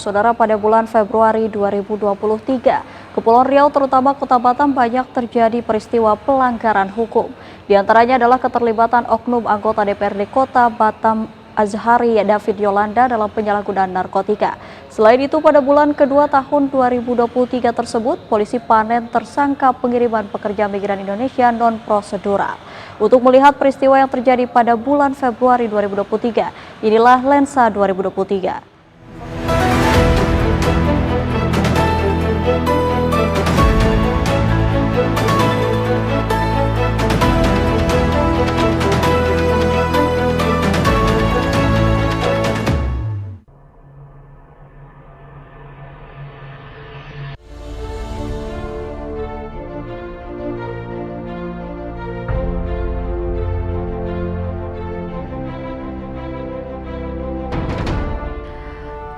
Saudara, pada bulan Februari 2023, Kepulauan Riau terutama Kota Batam banyak terjadi peristiwa pelanggaran hukum. Di antaranya adalah keterlibatan oknum anggota DPRD Kota Batam Azhari David Yolanda dalam penyalahgunaan narkotika. Selain itu, pada bulan kedua tahun 2023 tersebut, polisi panen tersangka pengiriman pekerja migran Indonesia non-prosedural. Untuk melihat peristiwa yang terjadi pada bulan Februari 2023, inilah Lensa 2023.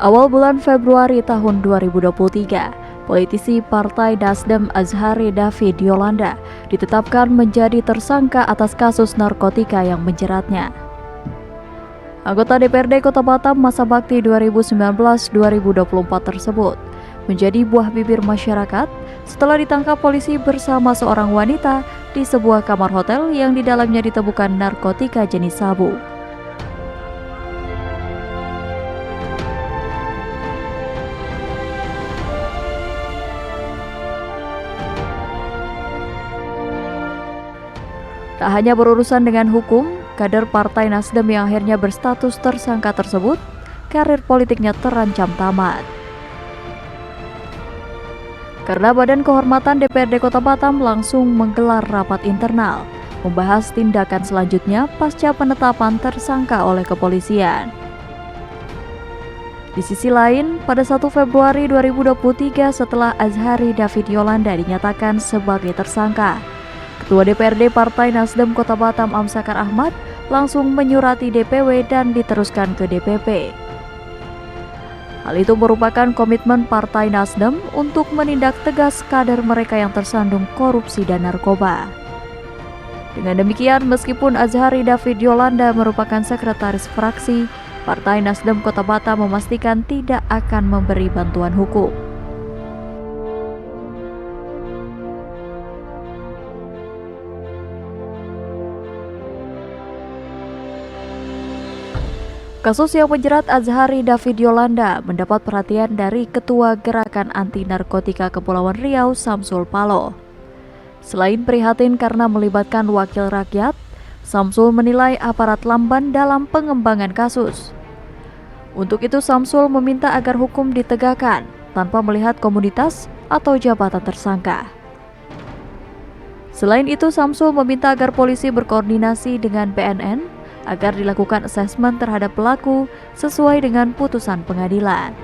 Awal bulan Februari tahun 2023, politisi Partai Nasdem Azhari David Yolanda ditetapkan menjadi tersangka atas kasus narkotika yang menjeratnya. Anggota DPRD Kota Batam masa bakti 2019-2024 tersebut menjadi buah bibir masyarakat setelah ditangkap polisi bersama seorang wanita di sebuah kamar hotel yang di dalamnya ditemukan narkotika jenis sabu. Tak hanya berurusan dengan hukum, kader Partai Nasdem yang akhirnya berstatus tersangka tersebut, karir politiknya terancam tamat. Karena Badan Kehormatan DPRD Kota Batam langsung menggelar rapat internal, membahas tindakan selanjutnya pasca penetapan tersangka oleh kepolisian. Di sisi lain, pada 1 Februari 2023 setelah Azhari David Yolanda dinyatakan sebagai tersangka, Ketua DPRD Partai Nasdem Kota Batam Amsakar Ahmad langsung menyurati DPW dan diteruskan ke DPP. Hal itu merupakan komitmen Partai Nasdem untuk menindak tegas kader mereka yang tersandung korupsi dan narkoba. Dengan demikian, meskipun Azhari David Yolanda merupakan sekretaris fraksi, Partai Nasdem Kota Batam memastikan tidak akan memberi bantuan hukum. Kasus yang menjerat Azhari David Yolanda mendapat perhatian dari Ketua Gerakan Anti Narkotika Kepulauan Riau, Samsul Paloh. Selain prihatin karena melibatkan wakil rakyat, Samsul menilai aparat lamban dalam pengembangan kasus. Untuk itu, Samsul meminta agar hukum ditegakkan tanpa melihat komunitas atau jabatan tersangka. Selain itu, Samsul meminta agar polisi berkoordinasi dengan BNN agar dilakukan asesmen terhadap pelaku sesuai dengan putusan pengadilan.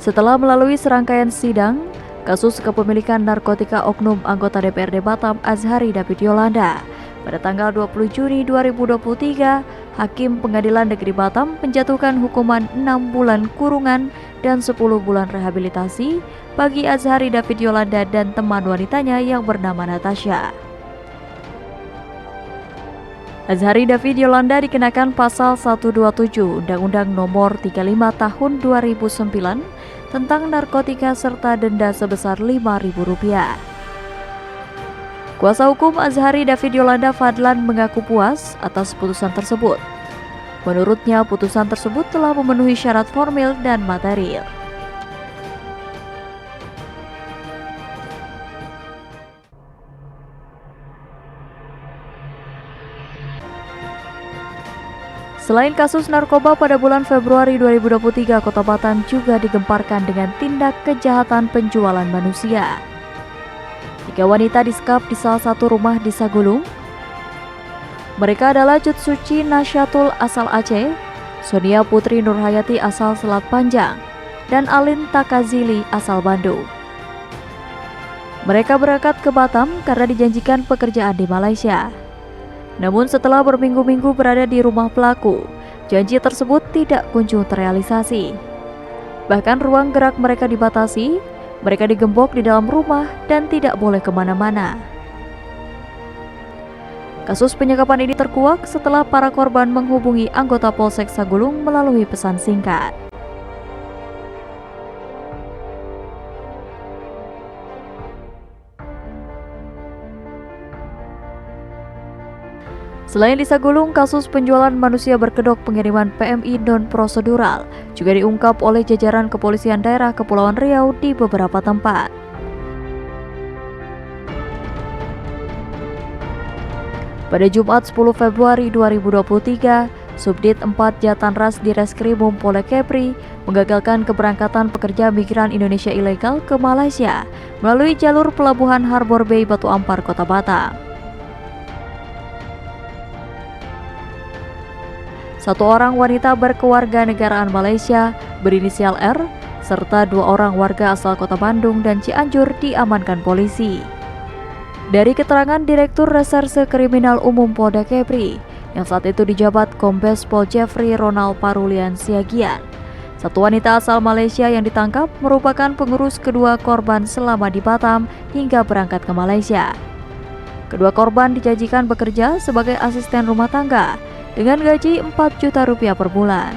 Setelah melalui serangkaian sidang, kasus kepemilikan narkotika oknum anggota DPRD Batam Azhari David Yolanda, pada tanggal 20 Juni 2023, Hakim Pengadilan Negeri Batam menjatuhkan hukuman 6 bulan kurungan dan 10 bulan rehabilitasi bagi Azhari David Yolanda dan teman wanitanya yang bernama Natasha. Azhari David Yolanda dikenakan pasal 127 Undang-Undang Nomor 35 Tahun 2009 tentang narkotika serta denda sebesar Rp5.000. Kuasa hukum Azhari David Yolanda Fadlan mengaku puas atas putusan tersebut. Menurutnya, putusan tersebut telah memenuhi syarat formil dan material. Selain kasus narkoba, pada bulan Februari 2023, Kota Batam juga digemparkan dengan tindak kejahatan penjualan manusia. 3 wanita disekap di salah satu rumah di Sagulung. Mereka adalah Cut Suci Nasyatul asal Aceh, Sonia Putri Nurhayati asal Selat Panjang, dan Alin Takazili asal Bandung. Mereka berangkat ke Batam karena dijanjikan pekerjaan di Malaysia. Namun setelah berminggu-minggu berada di rumah pelaku, janji tersebut tidak kunjung terrealisasi. Bahkan ruang gerak mereka dibatasi Mereka digembok di dalam rumah dan tidak boleh kemana-mana. Kasus penyekapan ini terkuak setelah para korban menghubungi anggota Polsek Sagulung melalui pesan singkat. Selain di Sagulung, kasus penjualan manusia berkedok pengiriman PMI non-prosedural juga diungkap oleh jajaran kepolisian daerah Kepulauan Riau di beberapa tempat. Pada Jumat 10 Februari 2023, Subdit 4 Jatanras di Reskrimum Polda Kepri menggagalkan keberangkatan pekerja migran Indonesia ilegal ke Malaysia melalui jalur pelabuhan Harbor Bay Batu Ampar, Kota Batam. Satu orang wanita berkewarganegaraan Malaysia berinisial R serta 2 orang warga asal Kota Bandung dan Cianjur diamankan polisi. Dari keterangan Direktur Reserse Kriminal Umum Polda Kepri yang saat itu dijabat Kombes Pol Jeffrey Ronald Parulian Siagian, satu wanita asal Malaysia yang ditangkap merupakan pengurus kedua korban selama di Batam hingga berangkat ke Malaysia. Kedua korban dijanjikan bekerja sebagai asisten rumah tangga dengan gaji 4 juta rupiah per bulan.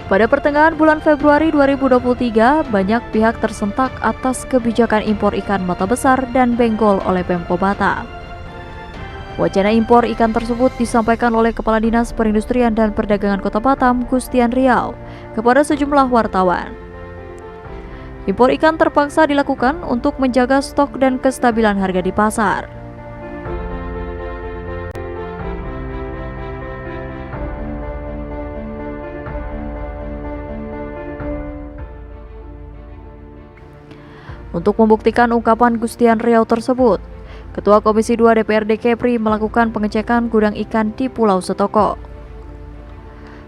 Pada pertengahan bulan Februari 2023, banyak pihak tersentak atas kebijakan impor ikan mata besar dan benggol oleh Pemko Batam. Wacana impor ikan tersebut disampaikan oleh Kepala Dinas Perindustrian dan Perdagangan Kota Batam, Gustian Riau, kepada sejumlah wartawan. Impor ikan terpaksa dilakukan untuk menjaga stok dan kestabilan harga di pasar. Untuk membuktikan ungkapan Gustian Riau tersebut, Ketua Komisi 2 DPRD Kepri melakukan pengecekan gudang ikan di Pulau Setoko.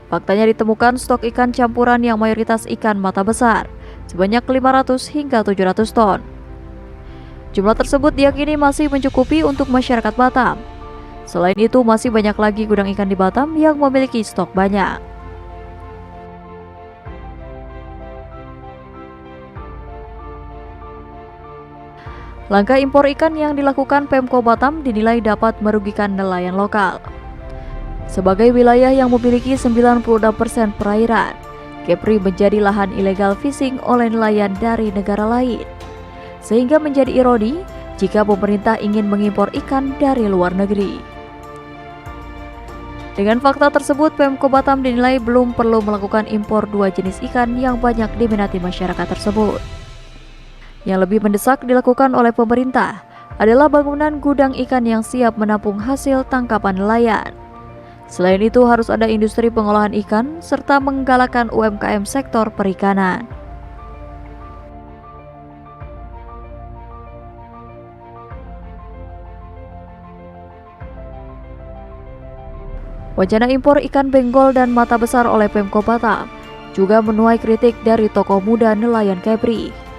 Faktanya ditemukan stok ikan campuran yang mayoritas ikan mata besar, sebanyak 500 hingga 700 ton. Jumlah tersebut diyakini masih mencukupi untuk masyarakat Batam. Selain itu, masih banyak lagi gudang ikan di Batam yang memiliki stok banyak. Langkah impor ikan yang dilakukan Pemko Batam dinilai dapat merugikan nelayan lokal. Sebagai wilayah yang memiliki 96% perairan, Kepri menjadi lahan ilegal fishing oleh nelayan dari negara lain. Sehingga menjadi ironi jika pemerintah ingin mengimpor ikan dari luar negeri. Dengan fakta tersebut, Pemko Batam dinilai belum perlu melakukan impor 2 jenis ikan yang banyak diminati masyarakat tersebut. Yang lebih mendesak dilakukan oleh pemerintah adalah bangunan gudang ikan yang siap menampung hasil tangkapan nelayan. Selain itu, harus ada industri pengolahan ikan serta menggalakkan UMKM sektor perikanan. Wacana impor ikan benggol dan mata besar oleh Pemko Batam juga menuai kritik dari tokoh muda nelayan Kepri.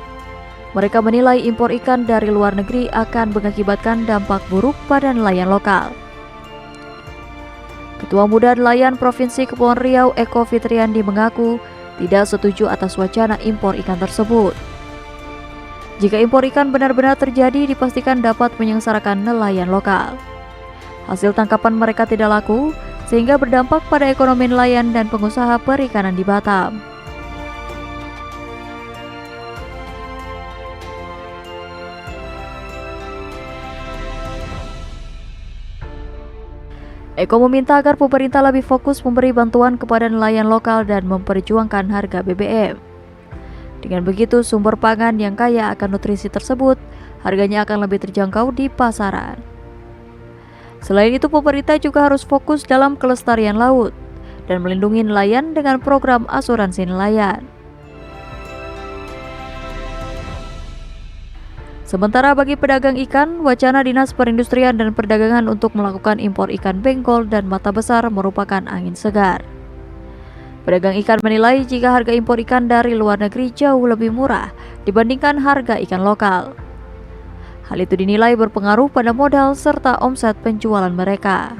Mereka menilai impor ikan dari luar negeri akan mengakibatkan dampak buruk pada nelayan lokal. Ketua Muda Nelayan Provinsi Kepulauan Riau Eko Fitriandi mengaku tidak setuju atas wacana impor ikan tersebut. Jika impor ikan benar-benar terjadi, dipastikan dapat menyengsarakan nelayan lokal. Hasil tangkapan mereka tidak laku, sehingga berdampak pada ekonomi nelayan dan pengusaha perikanan di Batam. Eko meminta agar pemerintah lebih fokus memberi bantuan kepada nelayan lokal dan memperjuangkan harga BBM. Dengan begitu, sumber pangan yang kaya akan nutrisi tersebut, harganya akan lebih terjangkau di pasaran. Selain itu, pemerintah juga harus fokus dalam kelestarian laut dan melindungi nelayan dengan program asuransi nelayan. Sementara bagi pedagang ikan, wacana Dinas Perindustrian dan Perdagangan untuk melakukan impor ikan benggol dan mata besar merupakan angin segar. Pedagang ikan menilai jika harga impor ikan dari luar negeri jauh lebih murah dibandingkan harga ikan lokal. Hal itu dinilai berpengaruh pada modal serta omset penjualan mereka.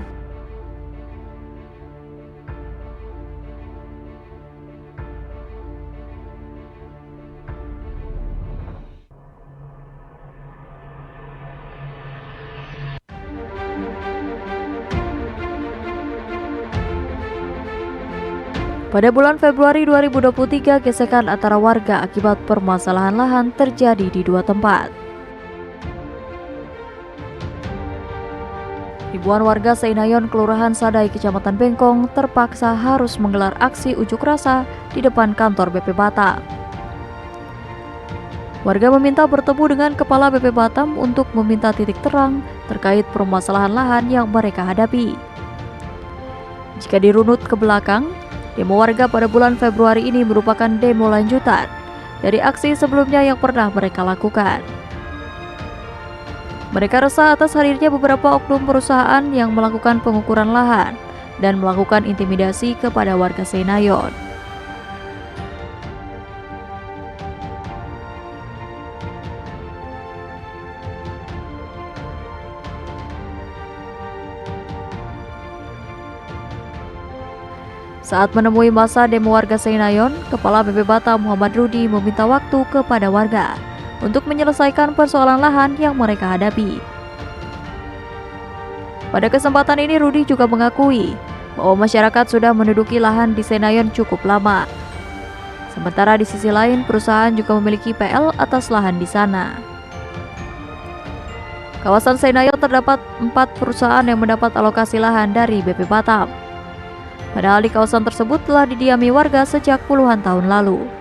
Pada bulan Februari 2023, gesekan antara warga akibat permasalahan lahan terjadi di dua tempat. Ribuan warga Seinayon, Kelurahan Sadai, Kecamatan Bengkong, terpaksa harus menggelar aksi unjuk rasa di depan kantor BP Batam. Warga meminta bertemu dengan Kepala BP Batam untuk meminta titik terang terkait permasalahan lahan yang mereka hadapi. Jika dirunut ke belakang, demo warga pada bulan Februari ini merupakan demo lanjutan dari aksi sebelumnya yang pernah mereka lakukan. Mereka resah atas hadirnya beberapa oknum perusahaan yang melakukan pengukuran lahan dan melakukan intimidasi kepada warga Seinayon. Saat menemui masa demo warga Seinayon, Kepala BP Batam Muhammad Rudi meminta waktu kepada warga untuk menyelesaikan persoalan lahan yang mereka hadapi. Pada kesempatan ini Rudi juga mengakui bahwa masyarakat sudah menduduki lahan di Seinayon cukup lama. Sementara di sisi lain, perusahaan juga memiliki PL atas lahan di sana. Kawasan Seinayon terdapat 4 perusahaan yang mendapat alokasi lahan dari BP Batam. Padahal di kawasan tersebut telah didiami warga sejak puluhan tahun lalu.